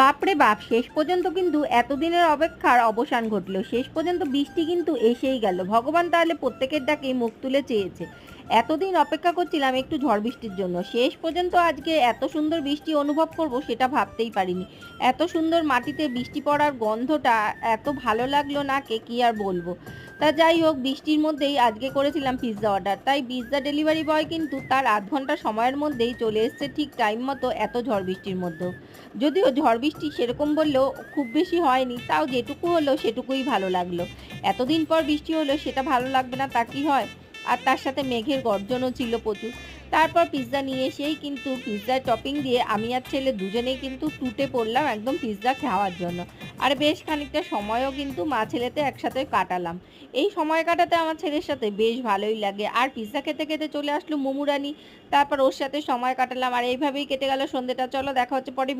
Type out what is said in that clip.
বাপরে বাপ! শেষ পর্যন্ত কিন্তু এতদিনের অপেক্ষার অবসান ঘটল। শেষ পর্যন্ত বৃষ্টি কিন্তু এসেই গেল। ভগবান তাহলে প্রত্যেকের ডাকেই মুখ তুলে চেয়েছে। এতদিন অপেক্ষা করছিলাম একটু ঝড় বৃষ্টির জন্য। শেষ পর্যন্ত আজকে এত সুন্দর বৃষ্টি অনুভব করব সেটা ভাবতেই পারিনি। এত সুন্দর মাটিতে বৃষ্টি পড়ার গন্ধটা এত ভালো লাগলো নাকে কি আর বলব। তা যাই হোক বৃষ্টির মধ্যেই আজকে করেছিলাম পিজ্জা অর্ডার। তাই পিজ্জা ডেলিভারি বয় কিন্তু তার ০.৫ ঘন্টা সময়ের মধ্যেই চলে এসেছে ঠিক টাইম মতো এত ঝড় বৃষ্টির মধ্যেও। যদিও ঝড় বৃষ্টি সেরকম বললেও খুব বেশি হয়নি, তাও যেটুকু হলো সেটুকুই ভালো লাগলো। এতদিন পর বৃষ্টি হলো সেটা ভালো লাগবে না তা কি হয়? আর তার সাথে মেঘের গর্জনও ছিল প্রচুর। তারপর পিজ্জা নিয়ে এসেই কিন্তু পিজ্জার টপিং দিয়ে আমি আর ছেলে দুজনেই কিন্তু টুটে পড়লাম একদম পিজ্জা খাওয়ার জন্য। আর বেশ খানিকটা সময়ও কিন্তু মা ছেলেতে একসাথে কাটালাম। এই সময় কাটাতে আমার ছেলের সাথে বেশ ভালোই লাগে। আর পিজ্জা খেতে, খেতে চলে আসলো মোমো রানি। তারপর ওর সাথে সময় কাটালাম। আর এইভাবেই কেটে গেল সন্ধ্যেটা। চলো দেখা হচ্ছে পরে।